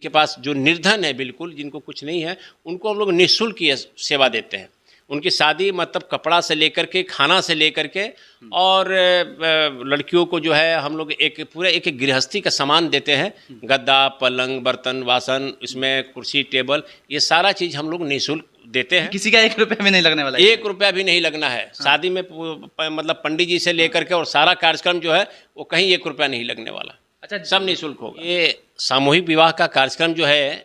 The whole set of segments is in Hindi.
के पास जो निर्धन है बिल्कुल, जिनको कुछ नहीं है, उनको हम लोग निःशुल्क ये सेवा देते हैं। उनकी शादी मतलब कपड़ा से लेकर के, खाना से लेकर के, और लड़कियों को जो है हम लोग एक पूरे एक गृहस्थी का सामान देते हैं। गद्दा, पलंग, बर्तन, वासन, इसमें कुर्सी, टेबल, ये सारा चीज़ हम लोग निःशुल्क देते हैं। किसी का 1 रुपया भी नहीं लगने वाला है। 1 रुपया भी नहीं लगना है। शादी में मतलब पंडित जी से लेकर के और सारा कार्यक्रम जो है वो कहीं 1 रुपया नहीं लगने वाला। अच्छा, सब निःशुल्क होगा। ये सामूहिक विवाह का कार्यक्रम जो है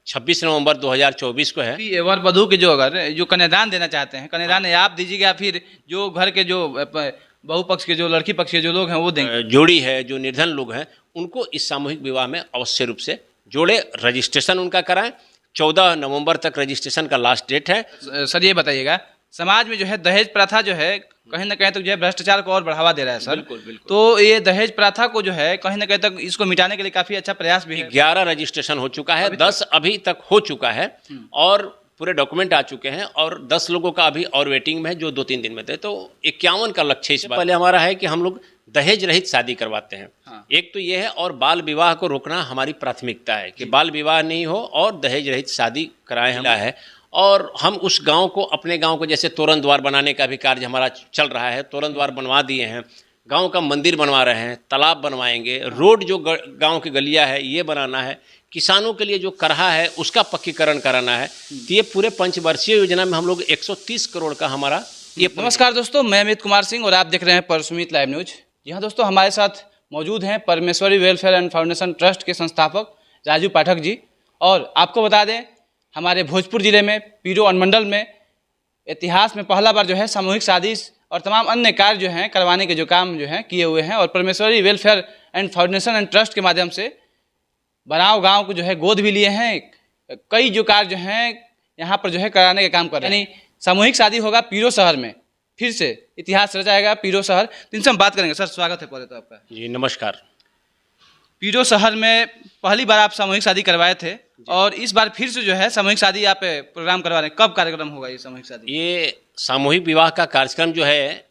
26 नवंबर 2024 को है। वर वधू के जो अगर जो कन्यादान देना चाहते हैं, कन्यादान आप दीजिएगा, फिर जो घर के जो बहू पक्ष के, जो लड़की पक्ष के जो लोग हैं वो देंगे। जोड़ी है, जो निर्धन लोग हैं, उनको इस सामूहिक विवाह में अवश्य रूप से जोड़े, रजिस्ट्रेशन उनका कराएं। 14 नवंबर तक रजिस्ट्रेशन का लास्ट डेट है। सर ये बताइएगा, समाज में जो है दहेज प्रथा जो है कहीं ना कहीं तक जो है भ्रष्टाचार को और बढ़ावा दे रहा है सर। बिल्कुल बिल्कुल। तो ये दहेज प्रथा को जो है कहीं ना कहीं तक इसको मिटाने के लिए काफ़ी अच्छा प्रयास भी है। 11 रजिस्ट्रेशन हो चुका है, 10 अभी तक हो चुका है और पूरे डॉक्यूमेंट आ चुके हैं, और 10 लोगों का अभी और वेटिंग में है जो 2-3 दिन में थे। तो 51 का लक्ष्य इस बार पहले हमारा है कि हम लोग दहेज रहित शादी करवाते हैं। हाँ। एक तो ये है, और बाल विवाह को रोकना हमारी प्राथमिकता है कि बाल विवाह नहीं हो और दहेज रहित शादी कराएं हम है। और हम उस गांव को, अपने गांव को, जैसे तोरण द्वार बनाने का भी कार्य हमारा चल रहा है। तोरण द्वार बनवा दिए हैं, गांव का मंदिर बनवा रहे हैं, तालाब बनवाएंगे, रोड जो गांव की गलियां है ये बनाना है, किसानों के लिए जो करहा है उसका पक्कीकरण कराना है। तो ये पूरे पंचवर्षीय योजना में हम लोग 130 करोड़ का हमारा ये। नमस्कार दोस्तों, मैं अमित कुमार सिंह और आप देख रहे हैं परसुमित लाइव न्यूज। यहाँ दोस्तों हमारे साथ मौजूद हैं परमेश्वरी वेलफेयर एंड फाउंडेशन ट्रस्ट के संस्थापक राजू पाठक जी। और आपको बता दें, हमारे भोजपुर जिले में पीरो अनुमंडल में इतिहास में पहला बार जो है सामूहिक शादी और तमाम अन्य कार्य जो हैं करवाने के जो काम जो हैं किए हुए हैं, और Parmeshwari welfare and foundation and trust के माध्यम से बनाव गांव को जो है गोद भी लिए हैं। कई जो कार्य जो हैं यहाँ पर जो है कराने के काम कर रहे हैं। यानी सामूहिक शादी होगा पीरो शहर में, फिर से इतिहास रचाएगा पीरो शहर। तो इनसे हम बात करेंगे। सर स्वागत है पहले तो आपका। जी नमस्कार। पीरो शहर में पहली बार आप सामूहिक शादी करवाए थे, और इस बार फिर से जो है सामूहिक शादी आप प्रोग्राम करवा रहे हैं। कब कार्यक्रम होगा ये सामूहिक शादी? ये सामूहिक विवाह का कार्यक्रम जो है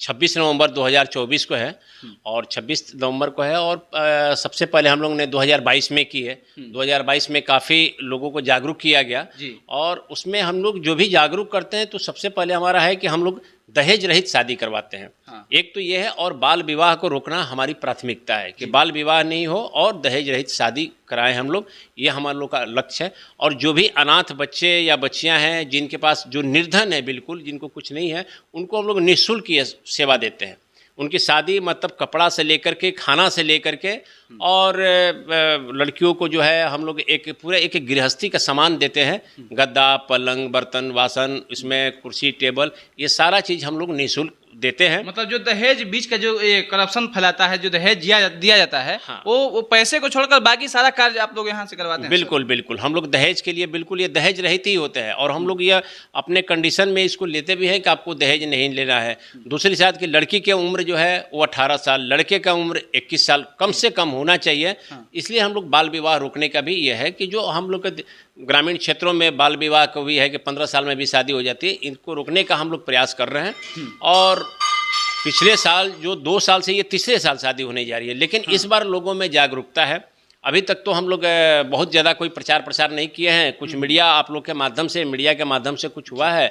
26 नवंबर 2024 को है, और 26 नवंबर को है। और सबसे पहले हम लोग ने 2022 में की है। 2022 में काफ़ी लोगों को जागरूक किया गया जी। और उसमें हम लोग जो भी जागरूक करते हैं, तो सबसे पहले हमारा है कि हम लोग दहेज रहित शादी करवाते हैं। हाँ। एक तो ये है, और बाल विवाह को रोकना हमारी प्राथमिकता है कि बाल विवाह नहीं हो और दहेज रहित शादी कराएं हम लोग, ये हमारे लोग का लक्ष्य है। और जो भी अनाथ बच्चे या बच्चियां हैं, जिनके पास जो निर्धन है बिल्कुल, जिनको कुछ नहीं है, उनको हम लोग निःशुल्क ये सेवा देते हैं। उनकी शादी मतलब कपड़ा से लेकर के, खाना से लेकर के, और लड़कियों को जो है हम लोग एक पूरे एक गृहस्थी का सामान देते हैं। गद्दा, पलंग, बर्तन, वासन, इसमें कुर्सी, टेबल, ये सारा चीज़ हम लोग निःशुल्क देते हैं। मतलब जो दहेज बीच का जो ये करप्शन फैलाता है, जो दहेज दिया जाता है, हाँ। वो पैसे को छोड़कर बाकी सारा कार्य आप लोग यहाँ से करवाते हैं? बिल्कुल बिल्कुल। हम लोग दहेज के लिए बिल्कुल, ये दहेज रहित ही होते हैं। और हम लोग ये अपने कंडीशन में इसको लेते भी हैं कि आपको दहेज नहीं लेना है। दूसरी बात कि लड़की की उम्र जो है वो 18 साल, लड़के का उम्र 21 साल कम से कम होना चाहिए। इसलिए हम लोग बाल विवाह रोकने का भी ये है कि जो हम लोग के ग्रामीण क्षेत्रों में बाल विवाह को भी है कि 15 साल में भी शादी हो जाती है, इनको रोकने का हम लोग प्रयास कर रहे हैं। और पिछले साल जो 2 साल से ये तीसरे साल शादी होने जा रही है, लेकिन इस बार लोगों में जागरूकता है। अभी तक तो हम लोग बहुत ज़्यादा कोई प्रचार प्रसार नहीं किए हैं। कुछ मीडिया, आप लोग के माध्यम से, मीडिया के माध्यम से कुछ हुआ है,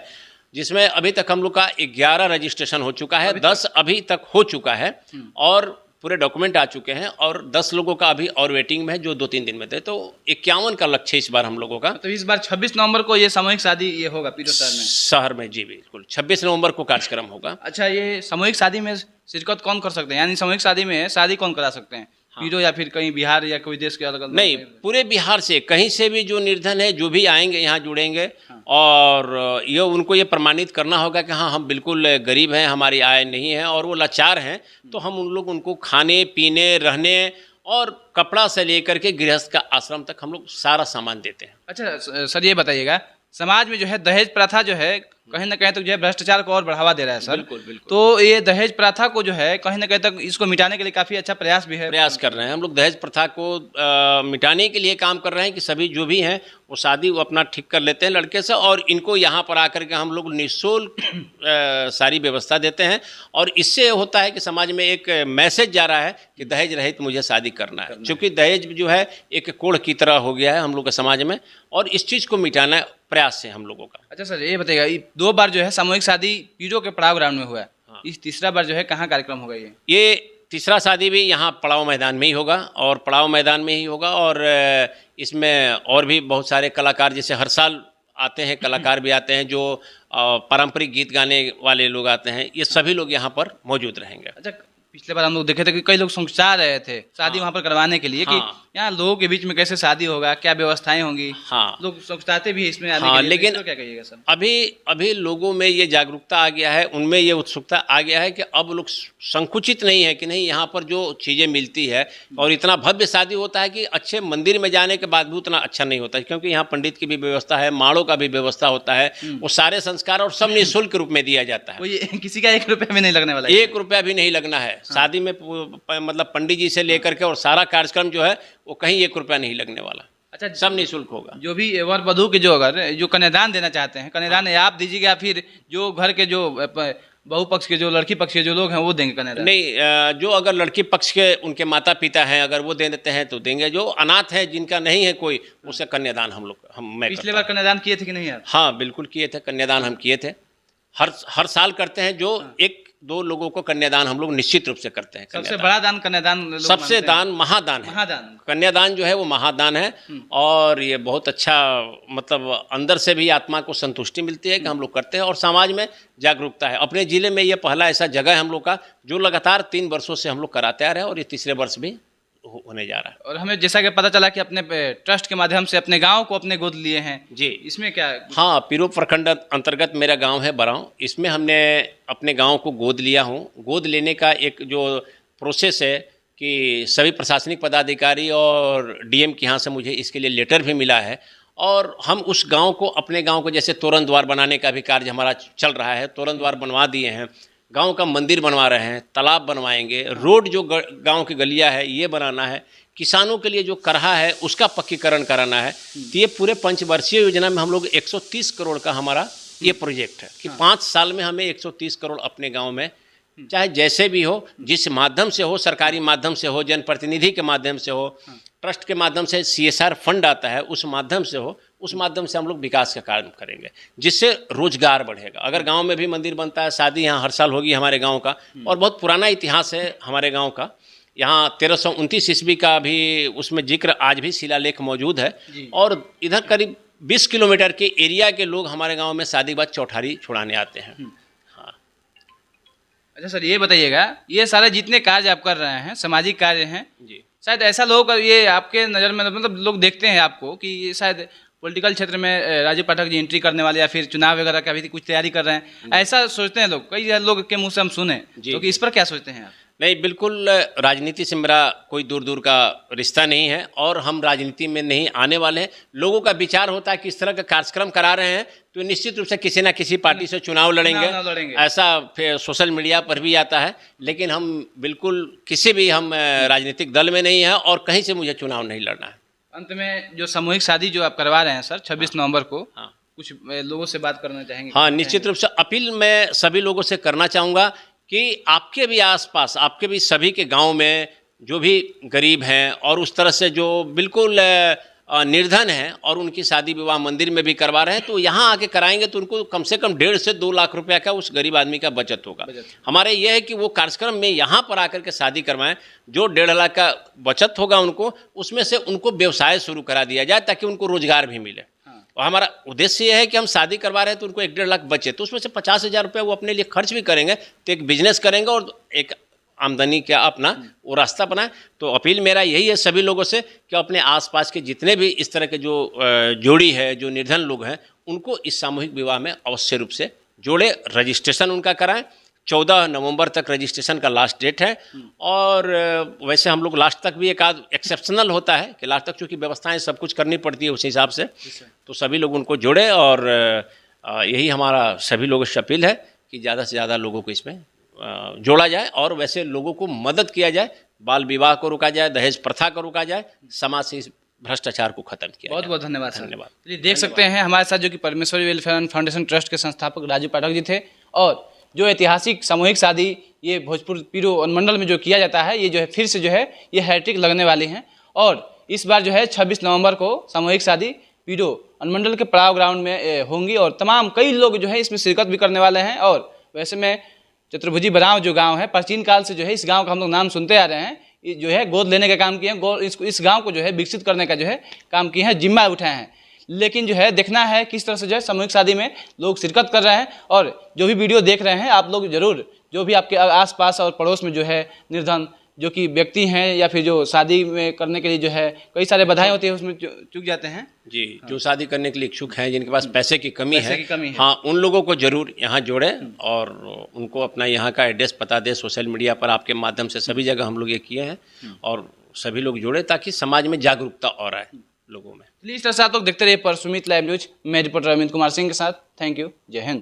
जिसमें अभी तक हम लोग का 11 रजिस्ट्रेशन हो चुका है, 10 अभी तक हो चुका है, और पूरे डॉक्यूमेंट आ चुके हैं, और 10 लोगों का अभी और वेटिंग में है जो 2-3 दिन में थे। तो 51 का लक्ष्य इस बार हम लोगों का। तो इस बार 26 नवंबर को ये सामूहिक शादी ये होगा पीरो शहर में। जी बिल्कुल, 26 नवंबर को कार्यक्रम होगा। अच्छा, ये सामूहिक शादी में शिरकत कौन कर सकते हैं? यानी सामूहिक शादी में शादी कौन करा सकते हैं? पीरो या फिर कहीं बिहार या कोई देश के अलग अलग? नहीं, पूरे बिहार से कहीं से भी जो निर्धन है, जो भी आएंगे यहाँ जुड़ेंगे। और ये उनको ये प्रमाणित करना होगा कि हाँ, हम बिल्कुल गरीब हैं, हमारी आय नहीं है और वो लाचार हैं, तो हम उनको खाने पीने, रहने और कपड़ा से लेकर के गृहस्थ का आश्रम तक हम लोग सारा सामान देते हैं। अच्छा सर, ये बताइएगा, समाज में जो है दहेज प्रथा जो है कहीं ना कहीं तक जो है भ्रष्टाचार को और बढ़ावा दे रहा है सर। बिल्कुल बिल्कुल। तो ये दहेज प्रथा को जो है कहीं ना कहीं तक इसको मिटाने के लिए काफ़ी अच्छा प्रयास भी है। प्रयास कर रहे हैं हम लोग, दहेज प्रथा को मिटाने के लिए काम कर रहे हैं कि सभी जो भी हैं वो शादी वो अपना ठीक कर लेते हैं लड़के से, और इनको यहाँ पर आकर के हम लोग निःशुल्क सारी व्यवस्था देते हैं। और इससे होता है कि समाज में एक मैसेज जा रहा है कि दहेज रहित मुझे शादी करना है, क्योंकि दहेज जो है एक कोढ़ की तरह हो गया है हम लोग के समाज में, और इस चीज़ को मिटाना प्रयास है हम लोगों का। अच्छा सर, ये बताइएगा, ये 2 बार जो है सामूहिक शादी पीरो के पड़ाव ग्राउंड में हुआ है, इस तीसरा बार जो है कहाँ कार्यक्रम होगा? ये तीसरा शादी भी यहाँ पड़ाव मैदान में ही होगा, और पड़ाव मैदान में ही होगा। और इसमें और भी बहुत सारे कलाकार जैसे हर साल आते हैं, कलाकार भी आते हैं, जो पारंपरिक गीत गाने वाले लोग आते हैं, ये सभी लोग यहाँ पर मौजूद रहेंगे। अच्छा, पिछले बार हम लोग देखे थे कि कई लोग सोचा रहे थे शादी वहाँ पर करवाने के लिए कि यहाँ लोगों के बीच में कैसे शादी होगा, क्या व्यवस्थाएं होंगी। लोग सोचते भी इसमें आने के लिए। लेकिन तो क्या कहिएगा सर? अभी लोगों में ये जागरूकता आ गया है, उनमें ये उत्सुकता आ गया है कि अब लोग संकुचित नहीं है कि नहीं, यहाँ पर जो चीज़ें मिलती है और इतना भव्य शादी होता है कि अच्छे मंदिर में जाने के बाद भी उतना अच्छा नहीं होता है, क्योंकि यहाँ पंडित की भी व्यवस्था है, माड़ों का भी व्यवस्था होता है, वो सारे संस्कार और सब निःशुल्क रूप में दिया जाता है। किसी का 1 रुपया भी नहीं लगने वाला, 1 रुपया भी नहीं लगना है शादी में, मतलब पंडित जी से लेकर के और सारा कार्यक्रम जो है वो कहीं 1 रुपया नहीं लगने वाला। अच्छा, सब निःशुल्क होगा। जो भी वर वधू के जो अगर जो कन्यादान देना चाहते हैं, कन्यादान आप दीजिएगा, फिर जो घर के जो बहू पक्ष के जो लड़की पक्ष के जो लोग हैं वो देंगे कन्यादान? नहीं, जो अगर लड़की पक्ष के उनके माता पिता हैं अगर वो दे देते हैं तो देंगे, जो अनाथ है जिनका नहीं है कोई, उसे कन्यादान मैं पिछले बार कन्यादान किए थे कि नहीं? हाँ बिल्कुल किए थे, कन्यादान हम किए थे, हर साल करते हैं। जो 1-2 लोगों को कन्यादान हम लोग निश्चित रूप से करते हैं। सबसे बड़ा दान कन्यादान, सबसे दान महादान है। कन्यादान जो है वो महादान है, और ये बहुत अच्छा, मतलब अंदर से भी आत्मा को संतुष्टि मिलती है कि हम लोग करते हैं, और समाज में जागरूकता है। अपने ज़िले में ये पहला ऐसा जगह है हम लोग का जो लगातार 3 वर्षों से हम लोग कराते आ रहे हैं, और ये तीसरे वर्ष भी होने जा रहा है। और हमें जैसा कि पता चला कि अपने ट्रस्ट के माध्यम से अपने गांव को अपने गोद लिए हैं जी, इसमें क्या? हाँ, पीरो प्रखंड अंतर्गत मेरा गांव है बराव, इसमें हमने अपने गांव को गोद लिया हूँ। गोद लेने का एक जो प्रोसेस है कि सभी प्रशासनिक पदाधिकारी और डीएम के यहाँ से मुझे इसके लिए लेटर भी मिला है, और हम उस गांव को, अपने गांव को जैसे तोरण द्वार बनाने का भी कार्य हमारा चल रहा है, तोरण द्वार बनवा दिए हैं, गांव का मंदिर बनवा रहे हैं, तालाब बनवाएंगे, रोड जो गांव की गलियां है ये बनाना है, किसानों के लिए जो करहा है उसका पक्कीकरण कराना है। तो ये पूरे पंचवर्षीय योजना में हम लोग 130 करोड़ का हमारा ये प्रोजेक्ट है कि 5 साल में हमें 130 करोड़ अपने गांव में, चाहे जैसे भी हो, जिस माध्यम से हो, सरकारी माध्यम से हो, जनप्रतिनिधि के माध्यम से हो, ट्रस्ट के माध्यम से CSR फंड आता है उस माध्यम से हो, उस माध्यम से हम लोग विकास का कार्य करेंगे, जिससे रोजगार बढ़ेगा। अगर गांव में भी मंदिर बनता है, शादी यहाँ हर साल होगी हमारे गांव का, और बहुत पुराना इतिहास है हमारे गांव का। यहाँ 1329 ईस्वी का भी उसमें जिक्र आज भी शिलालेख मौजूद है, और इधर करीब 20 किलोमीटर के एरिया के लोग हमारे गाँव में शादी के बाद चौठारी छुड़ाने आते हैं। हाँ। अच्छा सर, ये बताइएगा, ये सारे जितने कार्य आप कर रहे हैं सामाजिक कार्य हैं जी, शायद ऐसा लोग ये आपके नज़र में, मतलब लोग देखते हैं आपको कि शायद पॉलिटिकल क्षेत्र में राजू पाठक जी एंट्री करने वाले, या फिर चुनाव वगैरह का भी कुछ तैयारी कर रहे हैं, ऐसा सोचते हैं लोग, कई लोग के मुंह से हम सुने, तो कि इस पर क्या सोचते हैं आप? नहीं, बिल्कुल राजनीति से मेरा कोई दूर दूर का रिश्ता नहीं है, और हम राजनीति में नहीं आने वाले हैं। लोगों का विचार होता है कि इस तरह का कार्यक्रम करा रहे हैं तो निश्चित रूप से किसी ना किसी पार्टी से चुनाव लड़ेंगे, ऐसा फिर सोशल मीडिया पर भी आता है। लेकिन हम बिल्कुल किसी भी हम राजनीतिक दल में नहीं हैं, और कहीं से मुझे चुनाव नहीं लड़ना है। अंत में जो सामूहिक शादी जो आप करवा रहे हैं सर 26 नवंबर को, कुछ लोगों से बात करना चाहेंगे? हाँ, निश्चित रूप से अपील मैं सभी लोगों से करना चाहूँगा कि आपके भी आसपास, आपके भी सभी के गांव में जो भी गरीब हैं और उस तरह से जो बिल्कुल निर्धन हैं और उनकी शादी विवाह मंदिर में भी करवा रहे हैं, तो यहाँ आके कराएंगे तो उनको कम से कम 1.5 से 2 लाख रुपया का उस गरीब आदमी का बचत होगा। हमारे ये है कि वो कार्यक्रम में यहाँ पर आकर के शादी करवाएं, जो 1.5 लाख का बचत होगा उनको, उसमें से उनको व्यवसाय शुरू करा दिया जाए ताकि उनको रोजगार भी मिले। और हमारा उद्देश्य ये है कि हम शादी करवा रहे हैं तो उनको 1.5 लाख बचे, तो उसमें से 50,000 रुपये वो अपने लिए खर्च भी करेंगे, तो एक बिजनेस करेंगे और एक आमदनी का अपना वो रास्ता बनाए। तो अपील मेरा यही है सभी लोगों से कि अपने आसपास के जितने भी इस तरह के जो जोड़ी है, जो निर्धन लोग हैं, उनको इस सामूहिक विवाह में अवश्य रूप से जोड़े, रजिस्ट्रेशन उनका कराएं। 14 नवंबर तक रजिस्ट्रेशन का लास्ट डेट है, और वैसे हम लोग लास्ट तक भी एक आध एक्सेप्शनल होता है कि लास्ट तक चूँकि व्यवस्थाएं सब कुछ करनी पड़ती है उस हिसाब से, तो सभी लोग उनको जोड़े और यही हमारा सभी लोगों से अपील है कि ज़्यादा से ज़्यादा लोगों को इसमें जोड़ा जाए और वैसे लोगों को मदद किया जाए, बाल विवाह को रोका जाए, दहेज प्रथा को रोका जाए, समाज से इस भ्रष्टाचार को खत्म किया बहुत जाए। बहुत धन्यवाद सर। धन्यवाद। चलिए देख सकते हैं हमारे साथ जो कि परमेश्वरी वेलफेयर एंड फाउंडेशन ट्रस्ट के संस्थापक राजू पाठक जी थे, और जो ऐतिहासिक सामूहिक शादी ये भोजपुर पीरो अनुमंडल में जो किया जाता है, ये जो है फिर से जो है ये हैट्रिक लगने वाली हैं, और इस बार जो है 26 नवंबर को सामूहिक शादी पीरो अनुमंडल के पड़ाव ग्राउंड में होंगी, और तमाम कई लोग जो है इसमें शिरकत भी करने वाले हैं। और वैसे में चतुर्भुजी बराव जो गांव है, प्राचीन काल से जो है इस गांव का हम लोग नाम सुनते आ रहे हैं, ये जो है गोद लेने का काम किए हैं, इस गांव को जो है विकसित करने का जो है काम किए हैं, जिम्मा उठाए हैं। लेकिन जो है देखना है किस तरह से जो है सामूहिक शादी में लोग शिरकत कर रहे हैं। और जो भी वीडियो देख रहे हैं आप लोग जरूर, जो भी आपके आसपास और पड़ोस में जो है निर्धन जो कि व्यक्ति हैं या फिर जो शादी में करने के लिए जो है कई सारे बाधाएं होती है उसमें चूक जाते हैं जी, जो शादी करने के लिए इच्छुक हैं, जिनके पास पैसे की कमी है, है। हाँ, उन लोगों को जरूर यहाँ जोड़ें और उनको अपना यहाँ का एड्रेस पता दें। सोशल मीडिया पर आपके माध्यम से सभी जगह हम लोग ये किए हैं और सभी लोग जुड़े ताकि समाज में जागरूकता और आए लोगों में। इस तरह से आप लोग देखते रहिए पर सुमित लाइव न्यूज। मैं रिपोर्टर अमित कुमार सिंह के साथ। Thank you. जय हिंद।